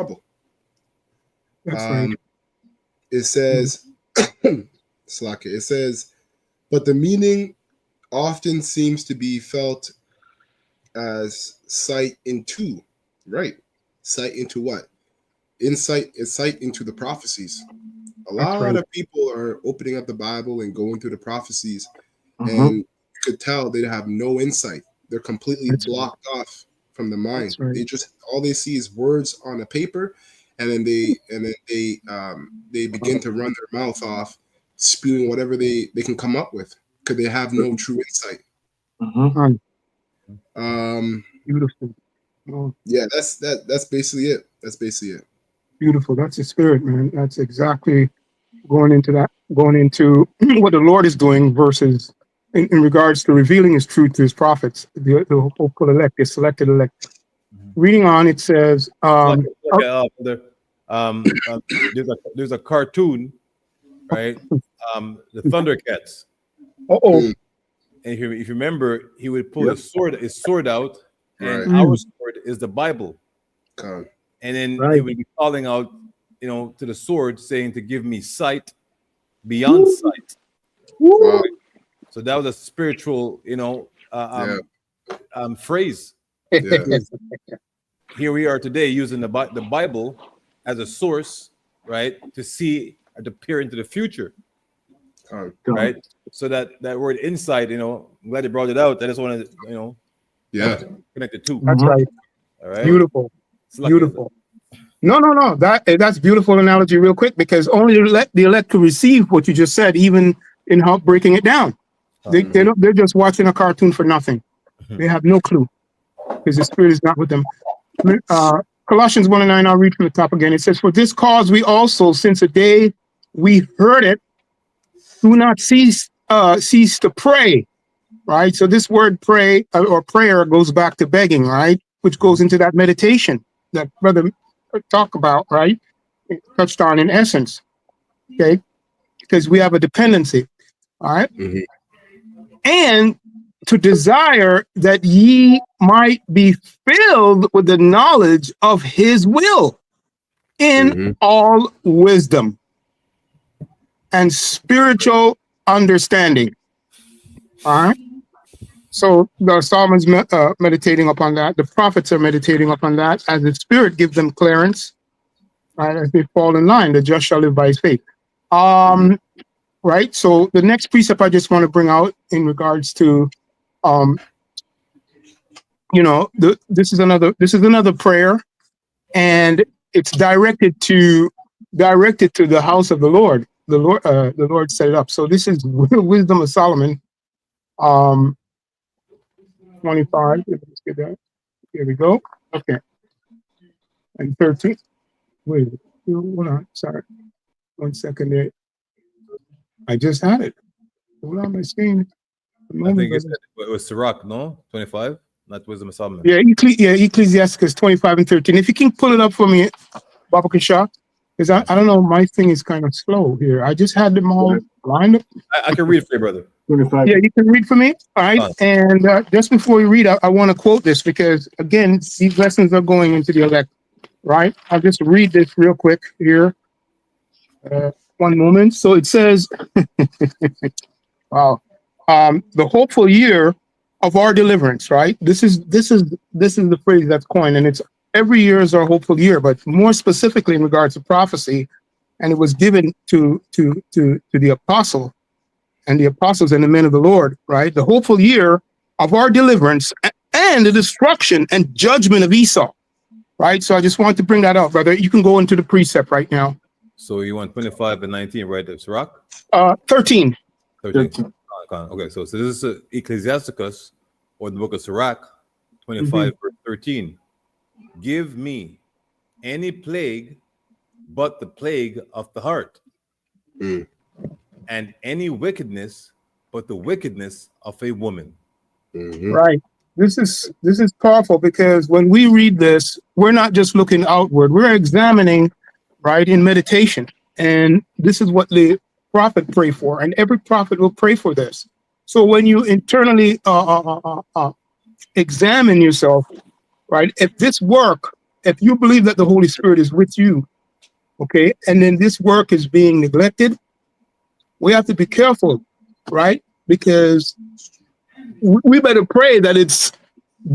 trouble. That's right. It says, Slack it says, but the meaning often seems to be felt as sight into, right? Sight into what? Insight into the prophecies. A That's lot right. of people are opening up the Bible and going through the prophecies, Uh-huh. and you could tell they have no insight. They're completely That's blocked off from the mind. That's right. They just all they see is words on a paper, and then they begin to run their mouth off, spewing whatever they can come up with, because they have no true insight. Uh-huh. Um, Beautiful. Oh, yeah, that's basically it. That's basically it. beautiful. That's the spirit, man. That's exactly going into what the Lord is doing versus in regards to revealing his truth to his prophets, the hopeful elect, the selected elect. Reading on, it says, there's a cartoon, right? The Thundercats. uh-oh. And if you remember, he would pull his sword out, and Right. our sword is the Bible. Con. And then Right. he would be calling out, to the sword, saying to give me sight beyond sight. Wow. So that was a spiritual, phrase. Yeah. Here we are today using the Bible as a source, right, to see or to peer into the future, Con. right? So that word insight, I'm glad you brought it out. I just wanted to, Yeah. connect the two. That's right. All right. Beautiful. It's lucky, Beautiful. No. That's beautiful analogy, real quick, because only the elect can receive what you just said, even in how breaking it down. They're just watching a cartoon for nothing. They have no clue because the spirit is not with them. Colossians 1:9. I'll read from the top again. It says, "For this cause we also, since the day we heard it, do not cease to pray." Right. So this word "pray" or prayer goes back to begging, right? Which goes into that meditation that Brother talked about, right? It touched on in essence. Okay, because we have a dependency. All right. Mhm. And to desire that ye might be filled with the knowledge of his will in all wisdom and spiritual understanding. All right. So the Solomon's meditating upon that. The prophets are meditating upon that as the Spirit gives them clearance, right? As they fall in line, the just shall live by his faith. Right. So the next precept I just want to bring out in regards to, this is another prayer, and it's directed to the house of the Lord. The Lord set it up. So this is Wisdom of Solomon, 25. Let's get that. Here we go. Okay. And 13. Wait, hold on. Sorry. 1 second there. I just had it. Hold on my screen. I think it was Sirach, no? 25, not Wisdom of Solomon. Yeah, Ecclesiasticus 25 and 13. If you can pull it up for me, Baba Kasha, because I don't know, my thing is kind of slow here. I just had them all lined up. I can read for you, brother. 25. Yeah, you can read for me. All right. And just before we read, I want to quote this because, again, these lessons are going into the elect, right? I'll just read this real quick here. 1 moment. So it says, wow, the hopeful year of our deliverance, right? This is the phrase that's coined, and it's every year is our hopeful year, but more specifically in regards to prophecy, and it was given to the apostle and the apostles and the men of the Lord, right? The hopeful year of our deliverance and the destruction and judgment of Esau, right? So I just wanted to bring that out, brother. You can go into the precept right now. So you want 25 and 19, right? That's Sirach? 13. 13. Okay, so this is Ecclesiasticus, or the book of Sirach, 25, verse 13. Give me any plague but the plague of the heart, and any wickedness but the wickedness of a woman. Right. This is powerful because when we read this, we're not just looking outward, we're examining, right, in meditation. And this is what the prophet pray for, and every prophet will pray for this. So when you internally examine yourself, right, if this work if you believe that the Holy Spirit is with you, okay, and then this work is being neglected, we have to be careful, right? Because we better pray that it's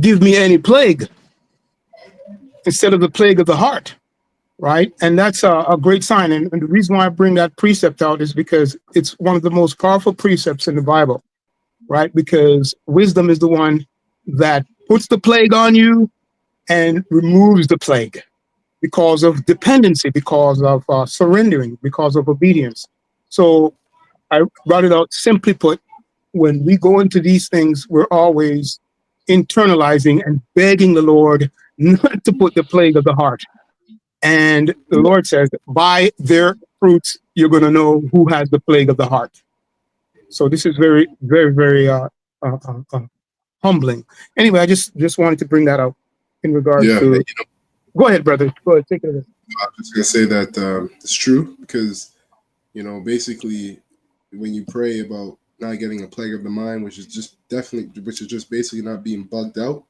give me any plague instead of the plague of the heart, right? And that's a great sign. And the reason why I bring that precept out is because it's one of the most powerful precepts in the Bible, right? Because wisdom is the one that puts the plague on you and removes the plague because of dependency, because of surrendering, because of obedience. So I brought it out simply put, when we go into these things, we're always internalizing and begging the Lord not to put the plague of the heart. And the Lord says, by their fruits, you're going to know who has the plague of the heart. So this is very, very, very humbling. Anyway, I just wanted to bring that out in regards to. Go ahead, brother. Go ahead, take it. I was going to say that it's true because, basically, when you pray about not getting a plague of the mind, which is just basically not being bugged out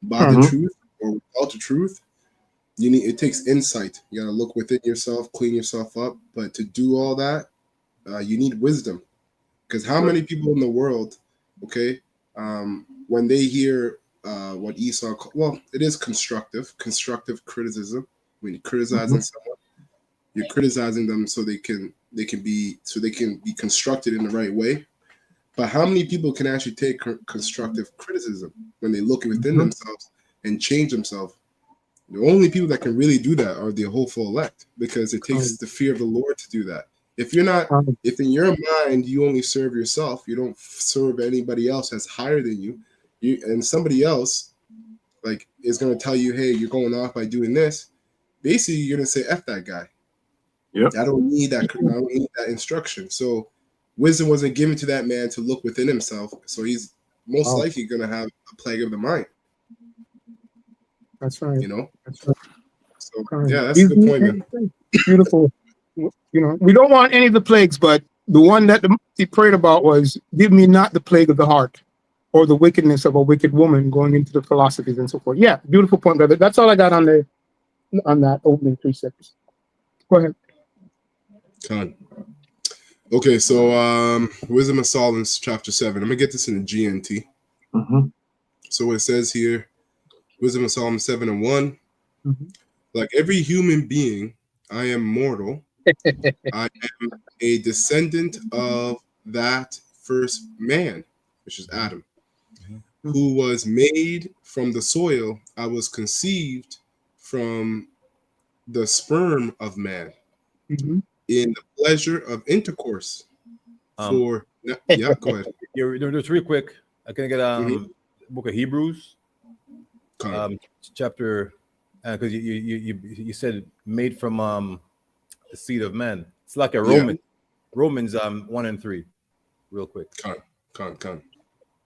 by the truth or without the truth, it takes insight. You got to look within yourself, clean yourself up. But to do all that, you need wisdom. Because how many people in the world, okay, when they hear what Esau, it is constructive criticism. When you're criticizing someone, you're criticizing them so they can be constructed in the right way. But how many people can actually take constructive criticism when they look within themselves and change themselves? The only people that can really do that are the hopeful elect, because it takes the fear of the Lord to do that. If you're not, if in your mind you only serve yourself, you don't serve anybody else that's higher than you, and somebody else like is going to tell you, hey, you're going off by doing this. Basically, you're going to say, F that guy. Yep. I don't need that. I don't need that instruction. So wisdom wasn't given to that man to look within himself. So he's most likely going to have a plague of the mind. That's right. That's right. So yeah, that's a good point, man. Beautiful. We don't want any of the plagues, but the one that he prayed about was, give me not the plague of the heart or the wickedness of a wicked woman, going into the philosophies and so forth. Yeah, beautiful point, brother. That's all I got on that opening precepts. Go ahead. Okay, so Wisdom of Solomon, chapter 7. I'm gonna get this in the GNT. So it says here, Wisdom of Solomon 7:1. Like every human being, I am mortal. I am a descendant of that first man, which is Adam, who was made from the soil. I was conceived from the sperm of man in the pleasure of intercourse. Go ahead. Just real quick, I can get book of Hebrews, chapter, because you said made from the seed of man. It's like a Romans 1 and 3, real quick.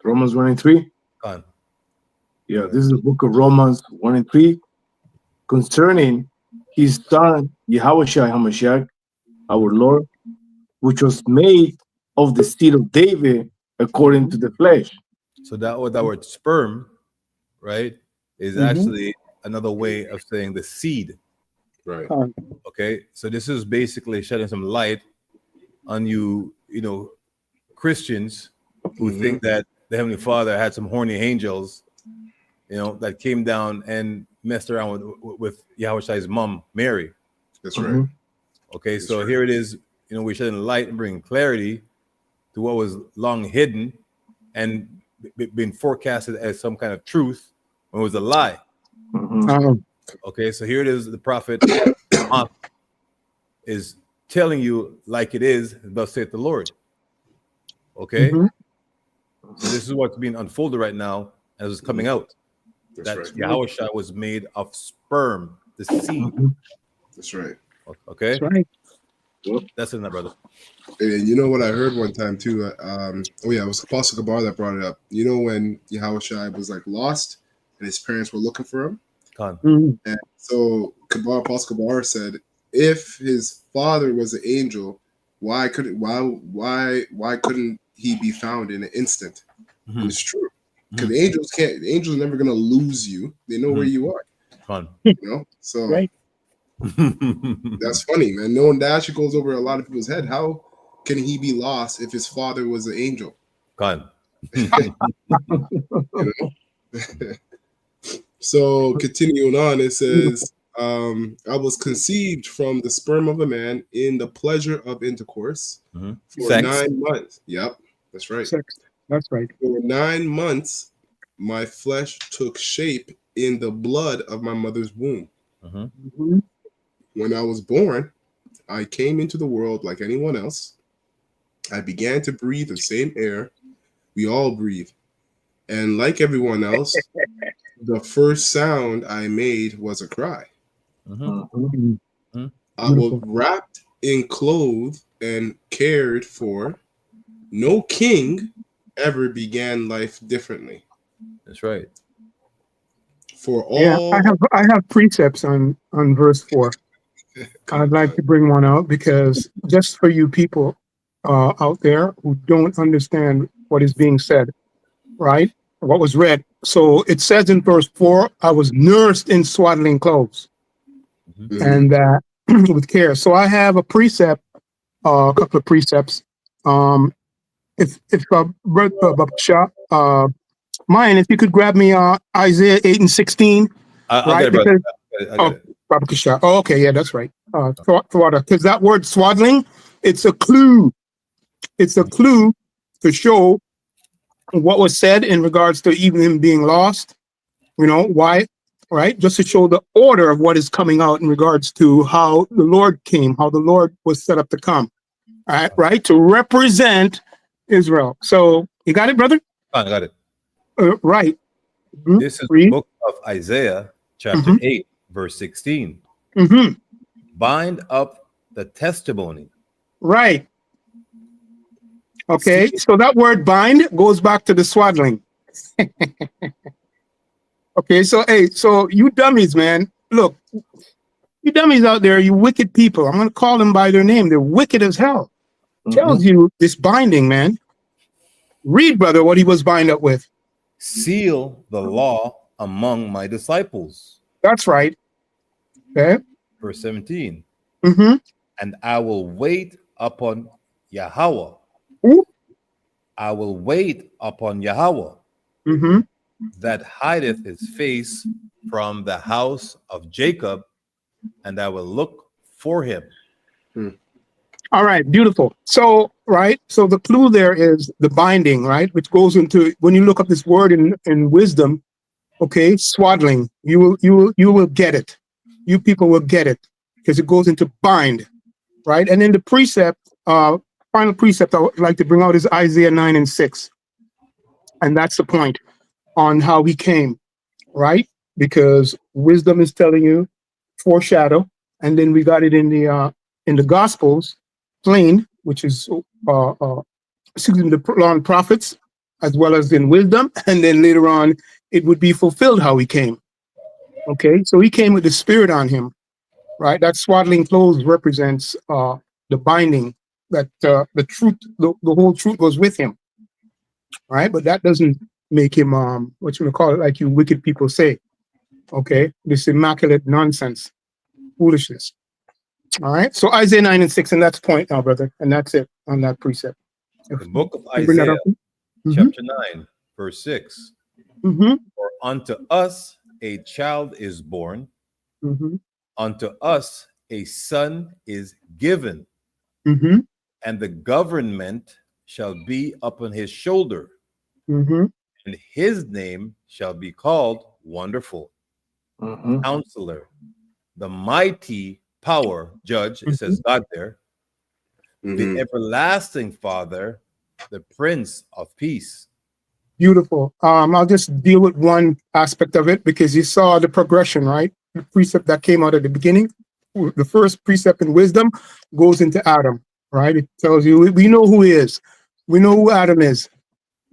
Romans 1 and 3. Yeah, this is the book of Romans 1 and 3 concerning his son Yahushua HaMashiach, our Lord, which was made of the seed of David according to the flesh. So that word sperm, right, is actually another way of saying the seed. Right. Okay. So this is basically shedding some light on Christians who think that the Heavenly Father had some horny angels, that came down and messed around with Yahushua's mom, Mary. That's right. Okay. That's so right. Here it is. We're shedding light and bringing clarity to what was long hidden and been forecasted as some kind of truth when it was a lie. Okay, so here it is. The prophet is telling you like it is, thus saith the Lord. Okay, so this is what's being unfolded right now as it's coming out. That Yahushua was made of sperm, the seed. That's right. Okay, That's right. That's in that, brother. And you know what I heard one time too? It was Apostle Kabar that brought it up. You know when Yahushua was like lost and his parents were looking for him? And so Apostle Kabar said, if his father was an angel, why couldn't he be found in an instant? And it's true. Because angels are never gonna lose you. They know where you are. Fun. You know, so Right. that's funny, man. Knowing that actually goes over a lot of people's head. How can he be lost if his father was an angel? Fun. You know? So continuing on, it says, I was conceived from the sperm of a man in the pleasure of intercourse Mhm. for Sex. 9 months. Yep, that's right. Sex. That's right. For 9 months, my flesh took shape in the blood of my mother's womb. Mhm. Mhm. When I was born, I came into the world like anyone else. I began to breathe the same air we all breathe. And like everyone else, the first sound I made was a cry. Mhm. Mhm. I was Beautiful. wrapped in clothes and cared for. No king ever began life differently. That's right. For Yeah, all I have precepts on verse 4. come I'd like on. to bring one out because just for you people out there who don't understand what is being said, right? What was read. So it says in verse 4, I was nursed in swaddling clothes Mhm. and with care. So I have a precept, a couple of precepts. If Shah, mine, if you could grab me Isaiah 8 and 16, I'll get right? it, brother. Because I oh, get it. Baba Kishar. Oh, okay, yeah, that's right. Because that word swaddling, it's a clue. It's a clue to show what was said in regards to even him being lost. You know why? Right, just to show the order of what is coming out in regards to how the Lord came, how the Lord was set up to come. All right, right, to represent Israel. So you got it, brother. I got it. Right. Mhm. This is the Read. book of Isaiah, chapter Hmm. 8, verse 16. Hmm. Bind up the testimony. Right. See, Okay. So that word bind goes back to the swaddling. Okay. So, hey, so you dummies, man, look, you dummies out there, you wicked people. I'm going to call them by their name. They're wicked as hell. Tells you this binding, man. Read, brother, what he was bind up with. seal the law among my disciples. That's right. Okay. Verse 17. Mm-hmm. And I will wait upon Yahweh. Ooh. I will wait upon Yahweh Mm-hmm. that hideth his face from the house of Jacob, and I will look for him. All right, beautiful. So, right, so the clue there is the binding, right, which goes into when you look up this word in wisdom. Okay, swaddling. You will get it. You people will get it because it goes into bind, right? And then the precept, final precept I would like to bring out is Isaiah 9 and 6, and that's the point on how he came, right? Because wisdom is telling you foreshadow, and then we got it in the Gospels, plain, which is excuse me, the law and prophets, as well as in wisdom, and then later on it would be fulfilled how he came. Okay, so he came with the spirit on him, right? That swaddling clothes represents the binding that the truth, the whole truth was with him, right? But that doesn't make him what you would call it, like you wicked people say. Okay, this immaculate nonsense, foolishness. All right. So Isaiah 9 and 6, and that's point now, brother. And that's it on that precept. The book of You bring that Isaiah, up. Mhm. chapter 9, verse 6. Mhm. For unto us a child is born, Mhm. unto us a son is given, Mhm. and the government shall be upon his shoulder, Mhm. and his name shall be called Wonderful, Counselor, the Mighty Power, Judge, it says God there, the Everlasting Father, the Prince of Peace. Beautiful. I'll just deal with one aspect of it because you saw the progression, right? The precept that came out at the beginning, the first precept in wisdom goes into Adam, right? It tells you we know who he is. We know who Adam is.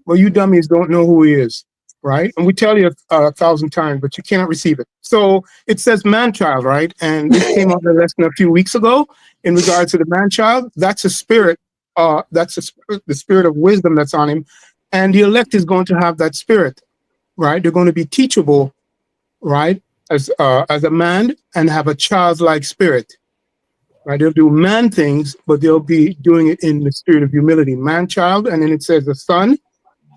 Well, you dummies don't know who he is, right? And we tell you 1,000 times, but you cannot receive it. So it says man-child, right? And this came out in the lesson a few weeks ago in regards to the man-child. That's a spirit. The spirit of wisdom that's on him. And the elect is going to have that spirit, right? They're going to be teachable, right? as a man and have a childlike spirit. Right? They'll do man things, but they'll be doing it in the spirit of humility. Man, child, and then it says the son.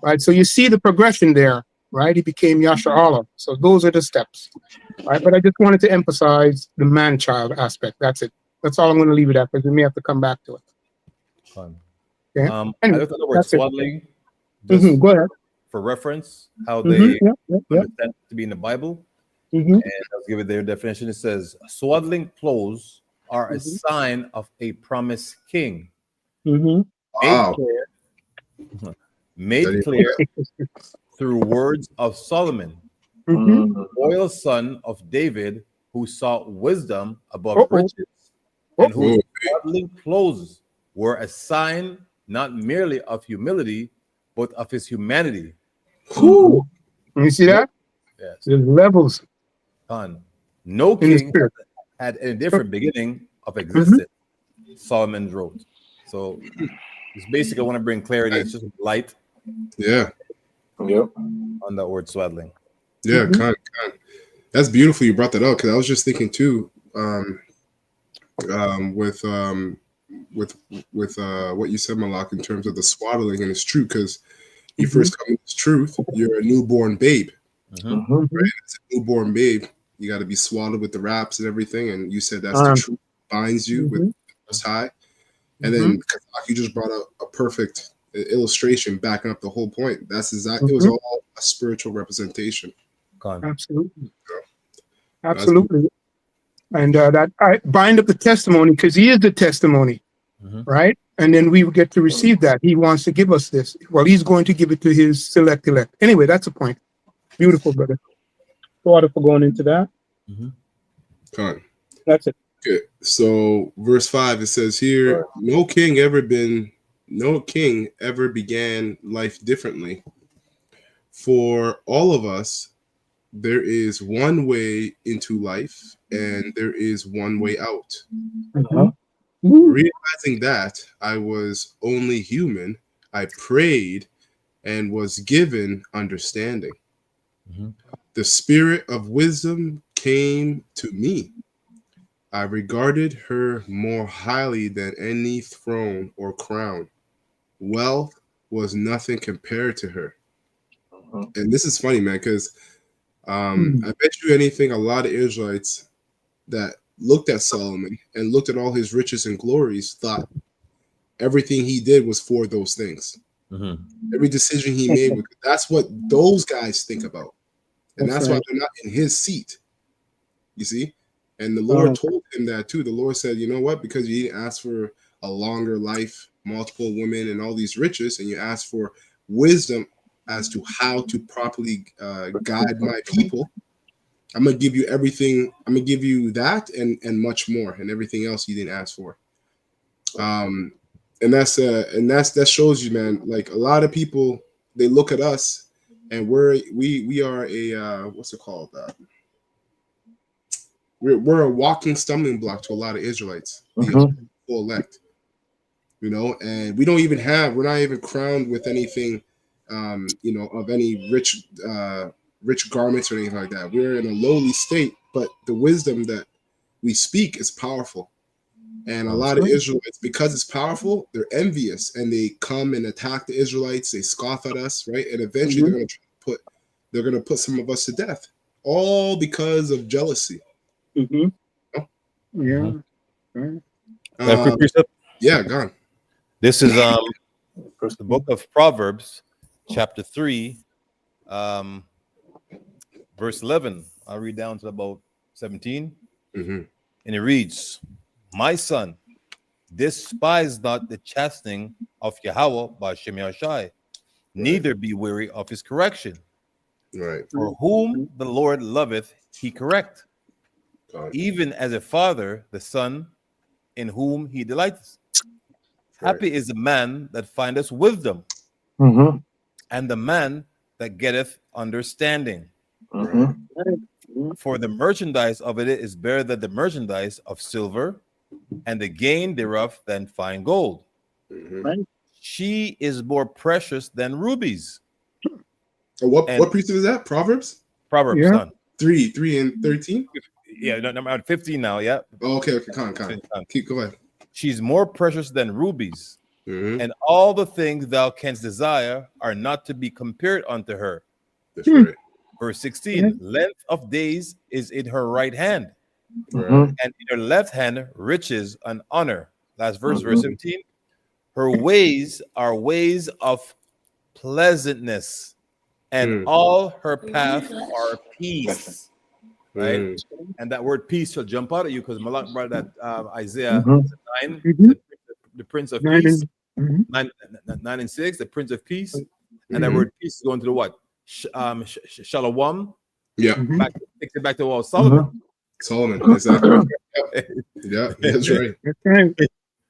Right? So you see the progression there. Right? He became Yasha Allah. So those are the steps. Right? But I just wanted to emphasize the man child aspect. That's it. That's all I'm going to leave it at, because we may have to come back to it. Fun. Okay. I Anyway, looked at the word that's it. swaddling just Go ahead. for reference, how Mhm, they yeah. understand it to be in the Bible. Mhm, And I'll give it their definition. It says swaddling clothes are a Mhm. sign of a promised king. mhm. Wow. Made That clear through words of Solomon, Mhm. royal son of David, who sought wisdom above Uh-oh. riches, and Uh-oh. whose swaddling clothes were a sign not merely of humility, but of his humanity. Whew. You see that? Yes. There's levels Son. No in the king spirit. had any different beginning of existence, Solomon wrote. So it's basically I want to bring clarity. It's just light Yeah. Yep. on that word swaddling. Yeah. Mhm. Kind. That's beautiful. You brought that up, because I was just thinking too. With what you said, Malak, in terms of the swaddling, and it's true, because you first come to this truth, you're a newborn babe. Mhm. Mhm. As a newborn babe, you got to be swaddled with the wraps and everything. And you said that's the truth binds you with the Most High. And then Kazak, you just brought up a perfect illustration backing up the whole point. That's exactly, it was all a spiritual representation. Con. Absolutely. That's Absolutely. And that I bind up the testimony, because he is the testimony, Mhm. right? And then we get to receive that. He wants to give us this. Well, he's going to give it to his select elect. Anyway, that's a point. Beautiful, brother. Thought for going into that. Con. That's it. Okay. So verse 5, it says here, no king ever began life differently. For all of us, there is one way into life and there is one way out. Mhm. Realizing that I was only human, I prayed and was given understanding. Mhm. The spirit of wisdom came to me. I regarded her more highly than any throne or crown. Wealth was nothing compared to her. And this is funny, man, because I bet you anything, a lot of Israelites that looked at Solomon and looked at all his riches and glories thought everything he did was for those things. Mhm. Every decision he made, that's what those guys think about. And that's why right. they're not in his seat. You see? And the Lord told him that too. The Lord said, you know what? Because you didn't ask for a longer life, multiple women, and all these riches, and you asked for wisdom as to how to properly guide my people, I'm going to give you everything. I'm going to give you that and much more, and everything else you didn't ask for. And that shows you, man, like a lot of people, they look at us and we are a what's it called? We're a walking stumbling block to a lot of Israelites, the full elect, you know, and we're not even crowned with anything, you know, of any rich garments or anything like that. We're in a lowly state, but the wisdom that we speak is powerful. And a lot of Israelites, because it's powerful, they're envious and they come and attack the Israelites. They scoff at us, right? And eventually they're going to put some of us to death, all because of jealousy. Yeah. Quick precept. Yeah, gone. This is the book of Proverbs, chapter 3, verse 11. I'll read down to about 17. Mm-hmm. And it reads, my son, despise not the chastening of Yahweh by Shem Yashai, neither be weary of his correction. Right. For whom the Lord loveth, he correct, God. even as a father, the son in whom he delighteth. Happy is the man that findeth wisdom, and the man that getteth understanding. Right. For the merchandise of it is better than the merchandise of silver, and the gain thereof than fine gold. Mm-hmm. She is more precious than rubies. What precept is that? Proverbs? Proverbs, Yeah. son. 3 and 13. Yeah, number 15 now. Yeah. Oh, okay. Con. Keep go ahead. She's more precious than rubies, Mhm. and all the things thou canst desire are not to be compared unto her. That's right. Verse 16, length of days is in her right hand, Mhm. and in her left hand riches and honor. Last verse, verse 17. Her ways are ways of pleasantness, and all her paths are peace. Right? And that word peace shall jump out at you because Malak brought that Isaiah 9, the Prince of Peace, 9 and 6, the Prince of Peace. And that word peace is going to the what? Shalom. Yeah. Takes it back to Solomon. Solomon, exactly. Yeah, that's right.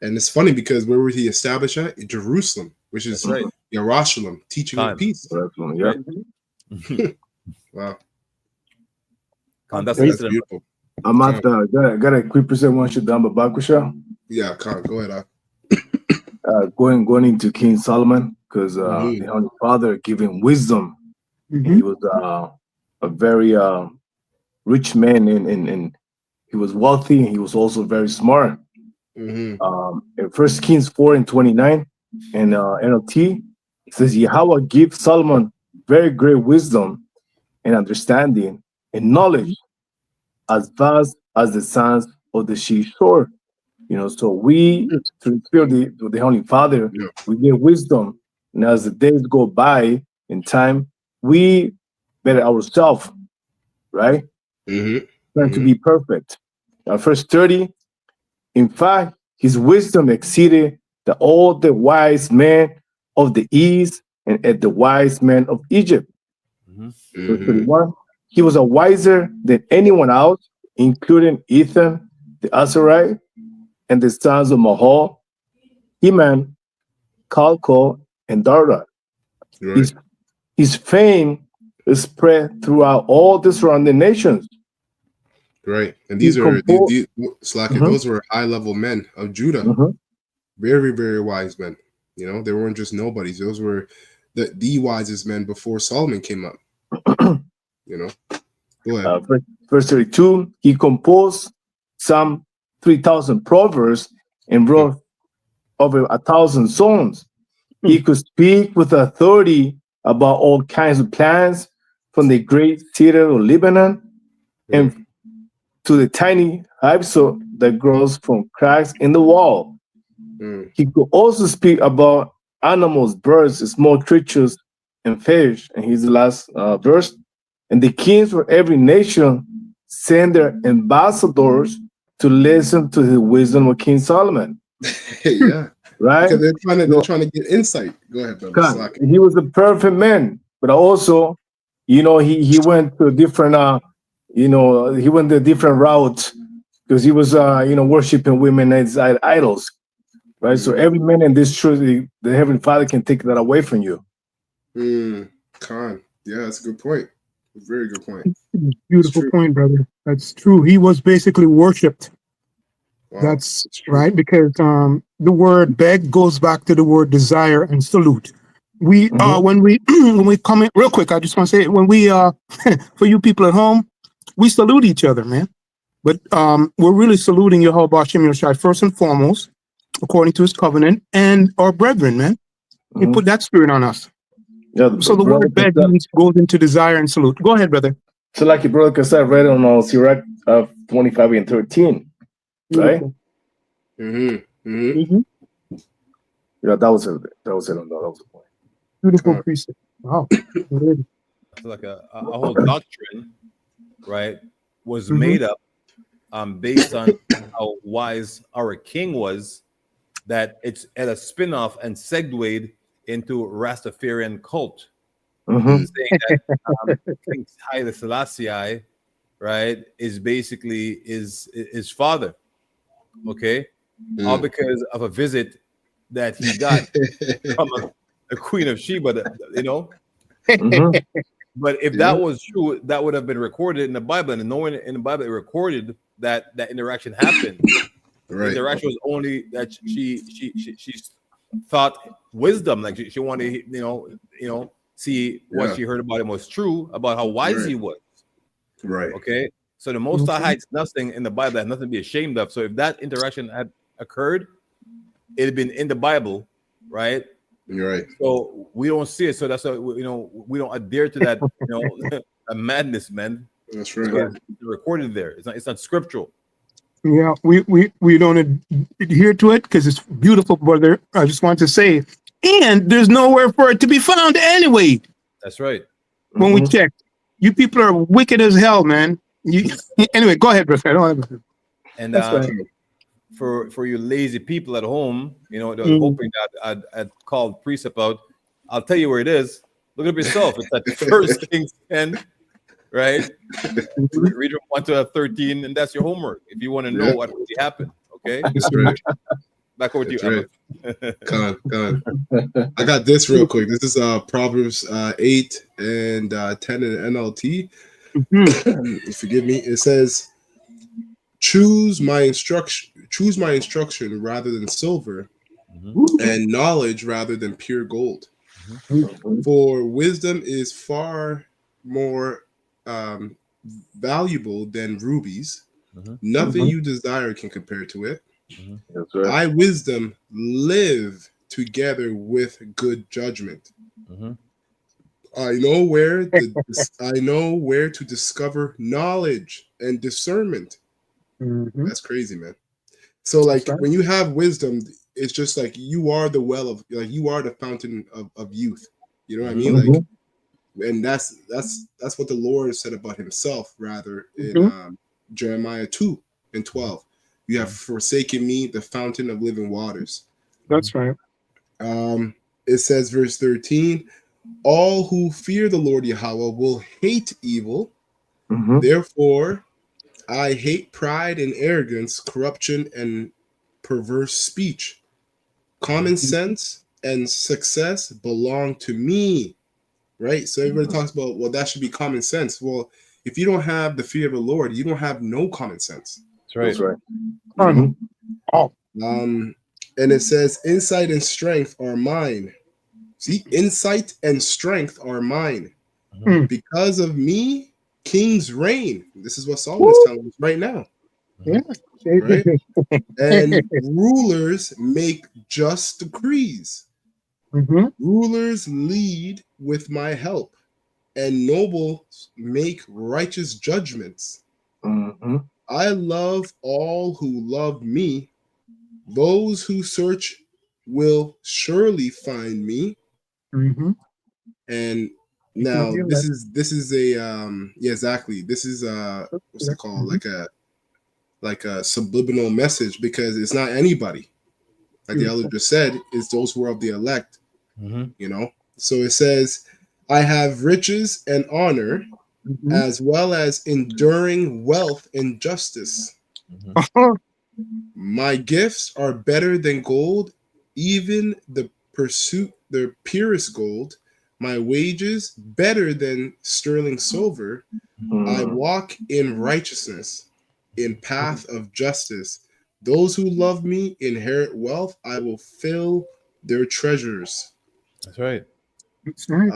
And it's funny because where was he established at? In Jerusalem, which is right. Yerushalayim, teaching of peace. Yeah. Wow. That's beautiful. I'm at got a quick present one should done Bakusha. Yeah, go ahead. Going into King Solomon because the Holy Father gave him wisdom. He was a very rich man and he was wealthy and he was also very smart. In 1 Kings 4 and 29 and NLT it says Yahweh give Solomon very great wisdom and understanding and knowledge as vast as the sands of the seashore. So we through the Spirit of the Holy Father, we get wisdom, and as the days go by in time, we better ourselves, right? Trying to be perfect. Now, verse 30. In fact, his wisdom exceeded all the wise men of the east and at the wise men of Egypt. Verse 31. He was a wiser than anyone else, including Ethan the Azarite and the sons of Mahal, Heman, Kalkol, and Dara. Right. His fame is spread throughout all the surrounding nations. Right. And these those were high-level men of Judah. Very, very wise men. They weren't just nobodies. Those were the wisest men before Solomon came up. Go ahead. Verse 32, he composed some 3,000 proverbs and wrote over 1,000 songs. He could speak with authority about all kinds of plants, from the great cedar of Lebanon and to the tiny hyssop that grows from cracks in the wall. He could also speak about animals, birds, small creatures, and fish. And here's the last verse. And the kings of every nation sent their ambassadors to listen to the wisdom of King Solomon. Yeah. Right? Because they're trying to get insight. Go ahead, brother. He was a perfect man, but also, he went to a different he went a different route because he was worshiping women as idols. Right? So every man in this truth, the Heavenly Father can take that away from you. Khan. Yeah, that's a good point. Very good point. Beautiful point, brother. That's true. He was basically worshipped. Wow. That's right, because the word beg goes back to the word desire and salute. We when we come in real quick, I just want to say when we for you people at home, we salute each other, man. But we're really saluting Yehovah Hashem Yoshai first and foremost, according to his covenant, and our brethren, man. He put that spirit on us. Yeah, so the word beg goes into desire and salute. Go ahead, brother. So like your brother Kassar read on Sirach 25 and 13, right? Yeah, that was it. That was the point. Beautiful precept. Wow. Like a whole doctrine, right, was made up based on how wise our king was, that it's at a spin-off and segued into Rastafarian cult. Saying that King Haile Selassie, right, is basically his father. Okay? All because of a visit that he got from a Queen of Sheba, But if that was true, that would have been recorded in the Bible, and no one in the Bible recorded that interaction happened. Right. The interaction was only that she thought wisdom, like she wanted, see what she heard about him was true, about how wise he was. Right. Okay. So the Most High Okay. hides nothing in the Bible that has nothing to be ashamed of. So if that interaction had occurred, it had been in the Bible, right? You're right. So we don't see it. So that's why we don't adhere to that, a madness, man. That's right. Because it's recorded there. It's not scriptural. Yeah, we don't adhere to it because it's beautiful, brother. I just want to say, and there's nowhere for it to be found anyway. That's right. When we check, you people are wicked as hell, man. Anyway, go ahead, brother. I don't have And That's right. for you lazy people at home, they're Mm. hoping that I'd called precept out. I'll tell you where it is. Look it up yourself. It's at First Kings 10, right? Read from 1 to 13, and that's your homework if you want to know Yeah. what really happened. Okay, That's right. back over to you. That's Ahmed. Con. I got this real quick. This is Proverbs 8 and 10 in NLT. Forgive me. It says, choose my instruction rather than silver, and knowledge rather than pure gold. For wisdom is far more valuable than rubies. Nothing you desire can compare to it. That's right. I, wisdom, live together with good judgment. I know where to discover knowledge and discernment. Mhm. That's crazy, man. So like right. when you have wisdom, it's just like you are the well of, like, you are the fountain of youth. You know what I mean? Like, and that's what the Lord said about himself, rather, in Jeremiah 2 and 12. You have forsaken me, the fountain of living waters. That's right. It says, verse 13, all who fear the Lord Yahweh will hate evil. Therefore, I hate pride and arrogance, corruption and perverse speech. Common sense and success belong to me. Right? So everybody talks about, well, that should be common sense. Well, if you don't have the fear of the Lord, you don't have no common sense. That's right. That's right. And it says, insight and strength are mine. See, insight and strength are mine. Because of me, kings reign. This is what Solomon is telling us right now. Yeah. Right? And rulers make just decrees. Rulers lead with my help, and nobles make righteous judgments. I love all who love me. Those who search will surely find me. And now this is a yeah, exactly. This is what's it called? Like a subliminal message, because it's not anybody. Like the elder just said, it's those who are of the elect. So it says, I have riches and honor, as well as enduring wealth and justice. My gifts are better than gold, even the purest gold. My wages better than sterling silver. I walk in righteousness, in path of justice. Those who love me inherit wealth. I will fill their treasures. That's right. That's right.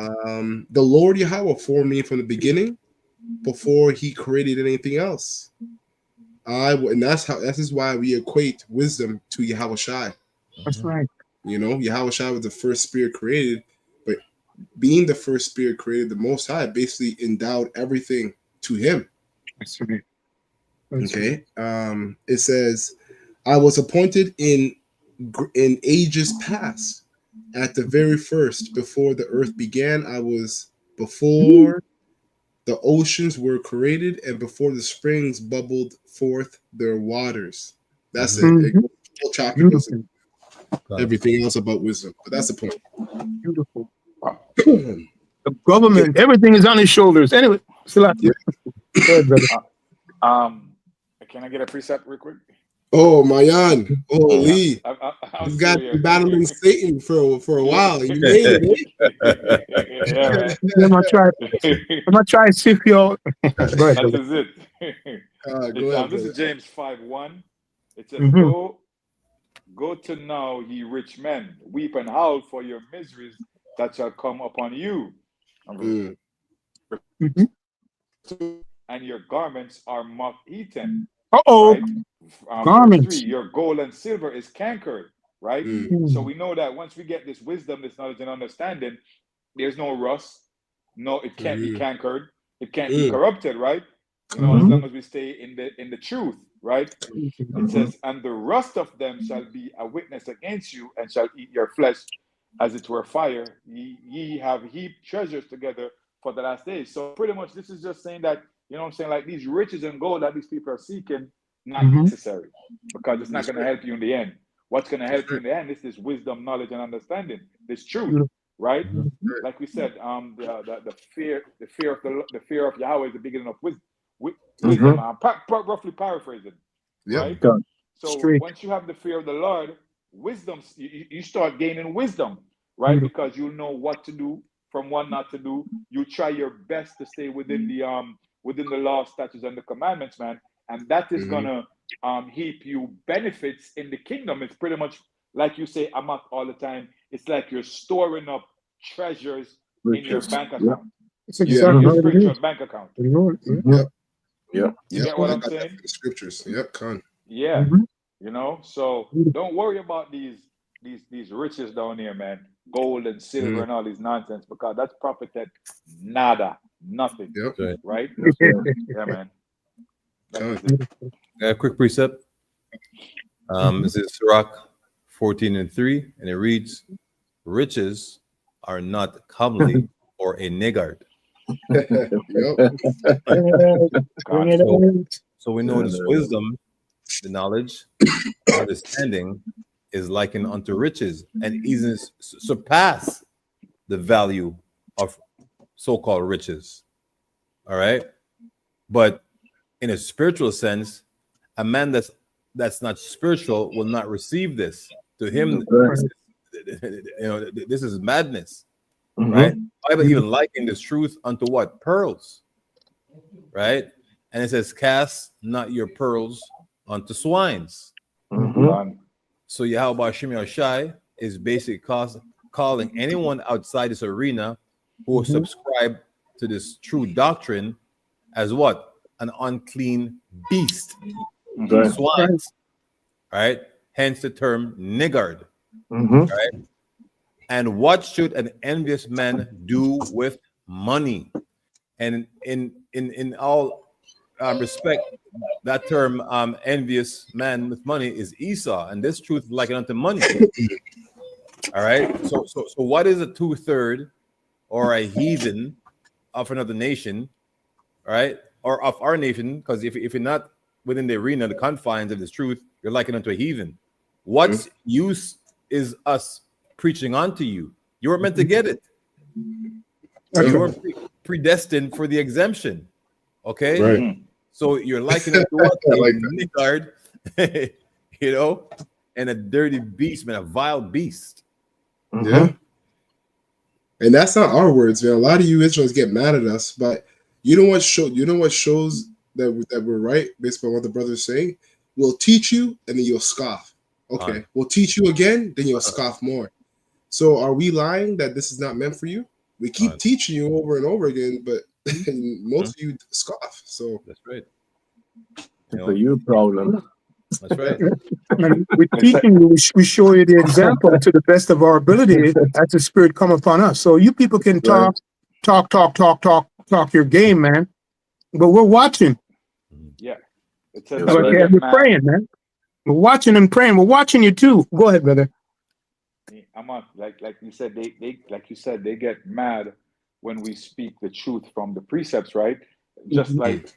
The Lord Yahweh formed me from the beginning, before he created anything else. And that is why we equate wisdom to Yahweh Shai. That's right. Yahweh Shai was the first spirit created, but being the first spirit created, the Most High basically endowed everything to him. That's right. Okay. It says, I was appointed in ages past. At the very first, before the earth began, I was before the oceans were created, and before the springs bubbled forth their waters. That's it. Whole chapter goes into everything else about wisdom, but that's the point. Beautiful. The government, everything is on his shoulders. Anyway, go ahead, brother. Can I get a precept real quick? Oh, Mayan. Holy. You've got serious. battling Satan for a while. You made it, Yeah, right. I'm gonna try to see if y'all. That is it. Go ahead, this is James 5:1. It says, Go to now, ye rich men, weep and howl for your miseries that shall come upon you. and your garments are moth-eaten. Uh-oh. Right? Verse Garments. 3, your gold and silver is cankered. Right? Mm. So we know that once we get this wisdom, this knowledge and understanding, there's no rust. No, it can't be cankered. It can't be corrupted, right? You know, as long as we stay in the truth, right? It says, and the rust of them shall be a witness against you, and shall eat your flesh as it were fire. Ye have heaped treasures together for the last days. So pretty much this is just saying that, you know what I'm saying, like these riches and gold that these people are seeking, not necessary, because it's not going to help you in the end. What's going to help you in the end is this wisdom, knowledge, and understanding, this truth, right? Like we said, the fear of Yahweh is the beginning of wisdom. I'm roughly paraphrasing, right? So once you have the fear of the Lord, wisdom, you start gaining wisdom, right? Because you know what to do, from what not to do. You try your best to stay within the law, statutes, and the commandments, man, and that is gonna heap you benefits in the kingdom. It's pretty much like you say, Amak, all the time. It's like you're storing up treasures in your bank account. It's exactly Your what it spiritual is. bank account. Yeah. You get what I'm got that saying? from the scriptures. Yep, con. Yeah. You know, so don't worry about these riches down here, man. Gold and silver and all these nonsense, because that's profited nada, nothing. Yep. Right? Yeah, man. Con. A quick precept. This is Sirach 14:3, and it reads, riches are not comely or a niggard. Yep. So we know this wisdom, the knowledge, understanding is likened unto riches, and even surpass the value of so-called riches. All right, but in a spiritual sense, a man that's not spiritual will not receive this. To him, this is madness, right? Bible even liken this truth unto what? Pearls, right? And it says, cast not your pearls unto swines. So Yahweh Shemi Shai is basically calling anyone outside this arena who will subscribe to this true doctrine as what? An unclean beast. Swines. Right? Hence the term niggard. Right? And what should an envious man do with money? And in all respect, that term envious man with money is Esau, and this truth likened unto money. All right. So what is a 2/3 or a heathen of another nation, right? Or of our nation? Because if you're not within the arena, the confines of this truth, you're likened unto a heathen. What use is us preaching unto you? You were meant to get it. You were predestined for the exemption. Okay. Right. So you're liking it to what? A niggard, you know, and a dirty beast, man, a vile beast. Yeah. And that's not our words, man. A lot of you Israelites get mad at us, but you know what shows that we're right based on what the brother's saying? We'll teach you and then you'll scoff. Okay. We'll teach you again, then you'll scoff more. So are we lying that this is not meant for you? We keep teaching you over and over again, but most of you scoff. So that's right. It's a you problem. That's right. We're teaching you, we show you the example to the best of our ability as the Spirit come upon us. So you people can talk your game, man. But we're watching. Yeah. It says we're praying, man. We're watching and praying. We're watching you too. Go ahead, brother. I'm on, like you said, they get mad when we speak the truth from the precepts, right? Just like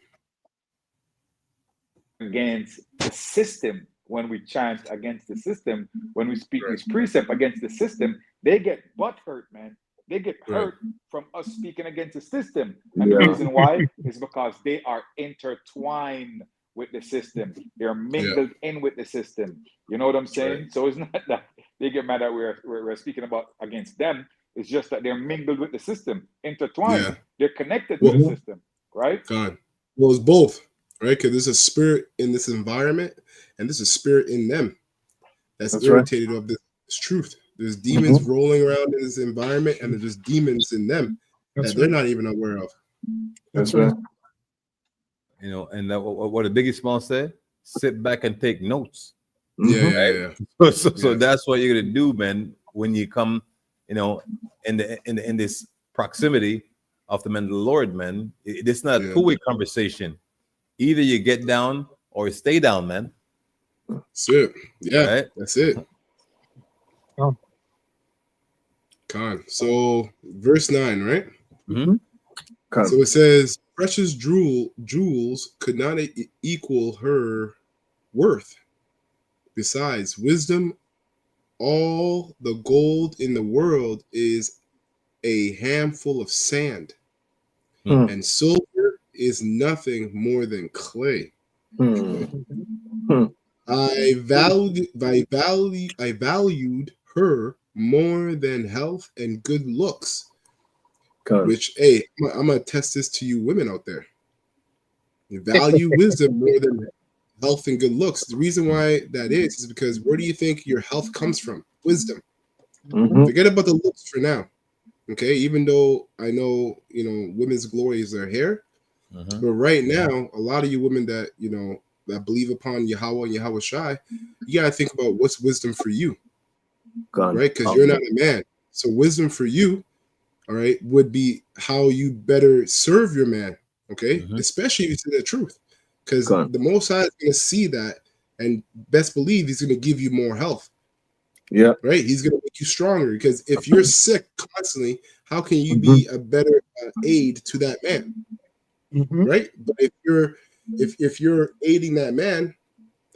against the system, when we chant against the system, when we speak this precept against the system, they get butt hurt, man. They get hurt from us speaking against the system. And the reason why is because they are intertwined with the system. They're mingled in with the system. You know what I'm saying? So it's not that they get mad that we're speaking about against them. It's just that they're mingled with the system, intertwined. Yeah. They're connected to the system, right? God. Well, it's both, right? Because there's a spirit in this environment, and there's a spirit in them that's irritated of this truth. There's demons rolling around in this environment, and there's just demons in them that they're not even aware of. That's right. You know, and what the Biggie Small said, sit back and take notes. Yeah. So that's what you're gonna do, man, when you come, you know, in this proximity of the men of the Lord, man. It's not a two-way conversation. Either you get down or you stay down, man. That's it. Yeah, right? That's it. Oh. Con. So verse 9, right? Mm-hmm. So it says, precious jewels could not equal her worth. Besides, wisdom, all the gold in the world is a handful of sand, and silver is nothing more than clay. I valued her more than health and good looks. Which, hey, I'm gonna test this to you women out there. You value wisdom more than health and good looks. The reason why that is because where do you think your health comes from? Wisdom. Forget about the looks for now. Okay, even though I know, you know, women's glory is their hair, but right now, a lot of you women that, you know, that believe upon Yahweh and Yahweh Shai, you gotta think about what's wisdom for you, right? Because you're not a man. So wisdom for you, all right, would be how you better serve your man, okay? Especially if you say the truth, because the Most High is going to see that, and best believe He's going to give you more health. Yeah, right. He's going to make you stronger, because if you're sick constantly, how can you be a better aid to that man, right? But if you're aiding that man,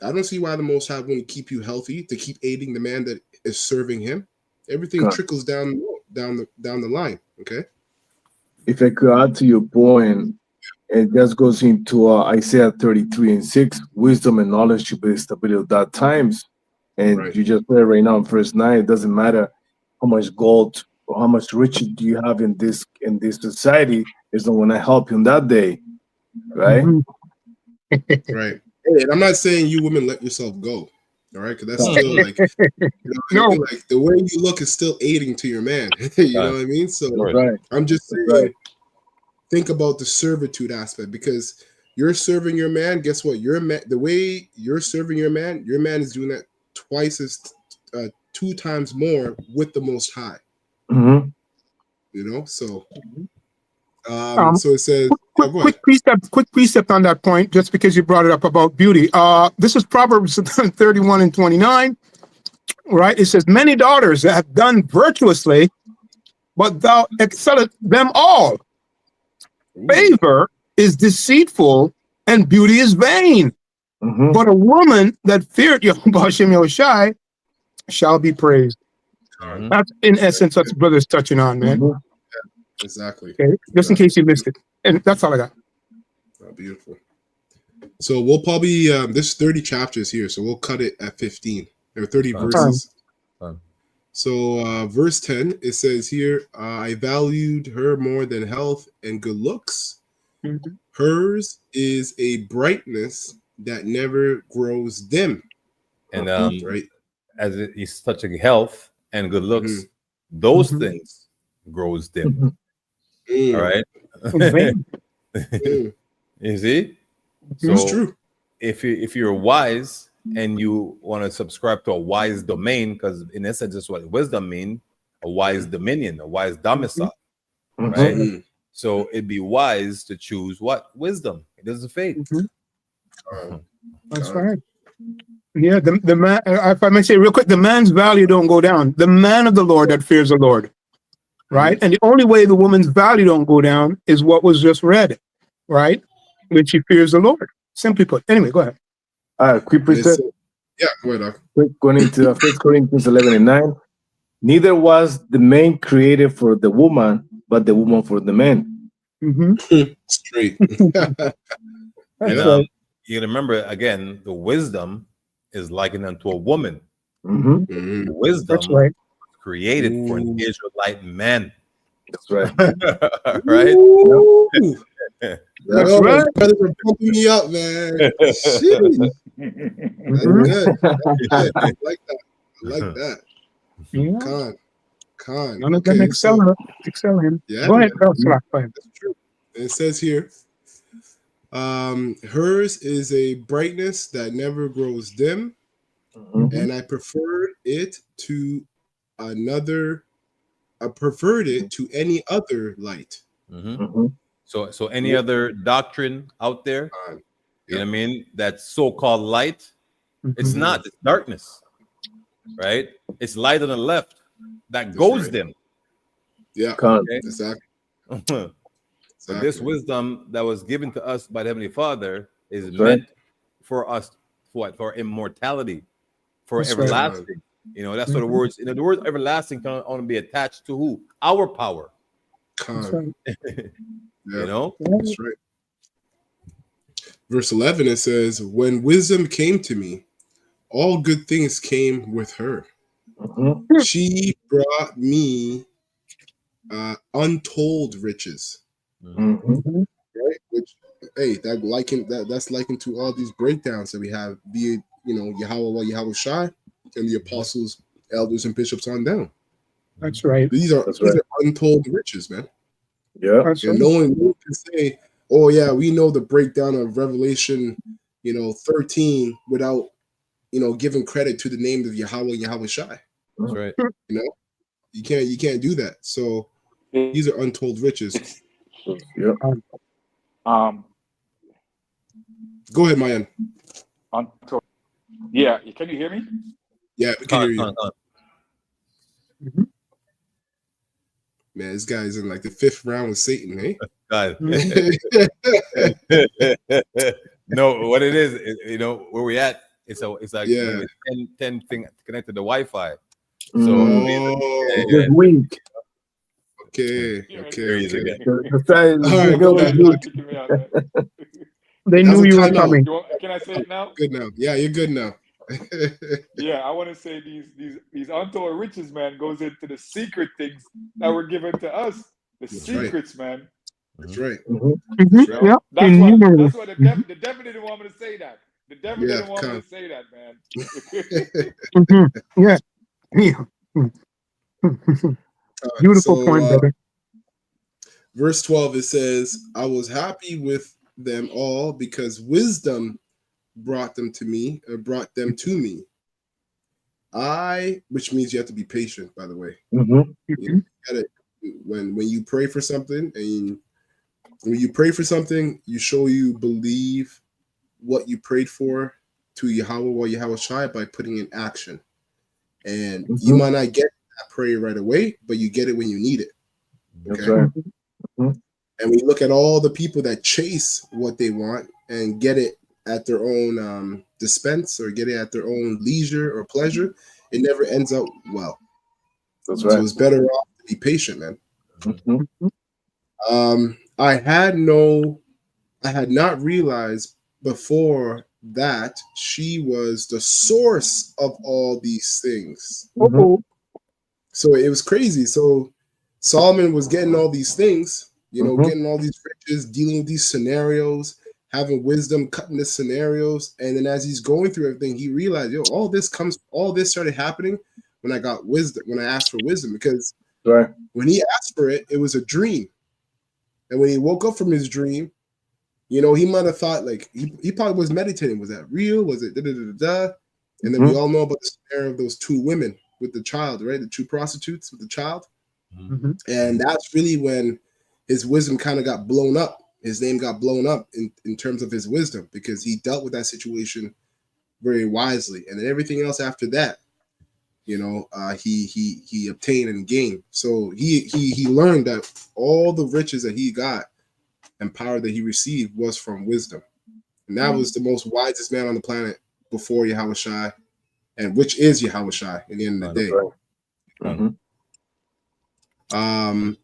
I don't see why the Most High wouldn't keep you healthy to keep aiding the man that is serving Him. Everything trickles down the line. Okay. If I could add to your point, it just goes into Isaiah 33:6, wisdom and knowledge should be established at that times. And you just said right now in verse 9, it doesn't matter how much gold or how much riches do you have in this society, it's not going to help you in that day, right? Right. Hey, and I'm not saying you women let yourself go. All right, because that's still like, you know, like the way you look is still aiding to your man. You know what I mean? So I'm just saying, think about the servitude aspect, because you're serving your man. Guess what? The way you're serving your man is doing that two times more with the Most High. You know, so so it says. Quick precept on that point, just because you brought it up about beauty. This is Proverbs 31:29, right? It says, many daughters have done virtuously, but thou excellest them all. Favor is deceitful and beauty is vain. But a woman that feared Yahuwah Hashem Yahushai shall be praised. That's in essence what brother's touching on, man. Exactly. Okay. Just in case you missed it. And that's all I got. Oh, beautiful. So we'll probably there's 30 chapters here, so we'll cut it at 15. There are 30 verses. So verse 10, it says here, I valued her more than health and good looks. Hers is a brightness that never grows dim. And as it is touching health and good looks, those things grows dim. All right. You see? So it's true. If you're wise and you want to subscribe to a wise domain, because in essence that's what wisdom means, a wise dominion, a wise domicile. Right? So it'd be wise to choose what? Wisdom. It is the faith. That's right. Yeah, the man, if I may say real quick, the man's value don't go down. The man of the Lord that fears the Lord. Right? And the only way the woman's value don't go down is what was just read, right? When she fears the Lord. Simply put. Anyway, go ahead. Quick precept. Yeah, go ahead. Going into 1 Corinthians 11:9. Neither was the man created for the woman, but the woman for the man. Straight. And you remember again, the wisdom is likened unto a woman. Wisdom created for an Israelite man. That's right. Right? That's right. Brothers are pumping me up, man. Shit. That's good. I like that. I like that. Yeah. Con. None of them excel him. Yeah, Go ahead. That's true. It says here, Hers is a brightness that never grows dim, and I preferred it to another. I preferred it to any other light. So any other doctrine out there, you know what I mean? That so-called light, it's not. It's darkness, right? It's light on the left that goes dim. Yeah, okay? Exactly. So this wisdom that was given to us by the Heavenly Father is meant for us, for immortality, for everlasting. You know, that's what the words. You know, the word everlasting can only be attached to who? Our power. You know, that's right. Verse 11, it says, "When wisdom came to me, all good things came with her. She brought me untold riches." Right? Which, hey, that's likened to all these breakdowns that we have, be it, you know, Yahweh, Yahweh Shai, and the apostles, elders, and bishops on down. That's right. These are untold riches, man. Yeah. And no one can say, "Oh yeah, we know the breakdown of Revelation, 13 without, giving credit to the name of Yahweh, Yahweh Shai." That's right. You know, you can't do that. So these are untold riches. Yeah. Go ahead, Mayan. Yeah, can you hear me? Yeah, we can hear you. Man, this guy's in like the 5th round with Satan, eh? God. No, what it is, you know, where we at, it's like 10 thing connected to Wi-Fi. So weak. Okay. They knew you were coming. Can I say it now? Good now. Yeah, you're good now. Yeah, I want to say these untold riches, man, goes into the secret things that were given to us. The secrets, man. That's right. Yeah. That's why the devil didn't want me to say that. The devil didn't want me to say that, man. Yeah. Beautiful point, brother. Verse 12, it says, "I was happy with them all because wisdom brought them to me. Which means you have to be patient, by the way. You gotta, when you pray for something, and when you pray for something, you show you believe what you prayed for to Yahweh or Yahweh Shai by putting in action. And you might not get that prayer right away, but you get it when you need it. Okay. That's right. And we look at all the people that chase what they want and get it at their own dispense or get it at their own leisure or pleasure, it never ends up well. That's right. So it's better off to be patient, man. I had not realized before that she was the source of all these things. So it was crazy. So Solomon was getting all these things, getting all these riches, dealing with these scenarios, having wisdom, cutting the scenarios. And then as he's going through everything, he realized, all this started happening when I got wisdom, when I asked for wisdom, because when he asked for it, it was a dream. And when he woke up from his dream, he might have thought like he probably was meditating. Was that real? Was it da-da-da-da-da? And then we all know about the scenario of those 2 women with the child, right? The 2 prostitutes with the child. And that's really when his wisdom kind of got blown up. His name got blown up in terms of his wisdom, because he dealt with that situation very wisely. And then everything else after that, he obtained and gained. So he learned that all the riches that he got and power that he received was from wisdom. And that was the most wisest man on the planet before Yahweh Shai, and which is Yahweh Shai at the end of the day.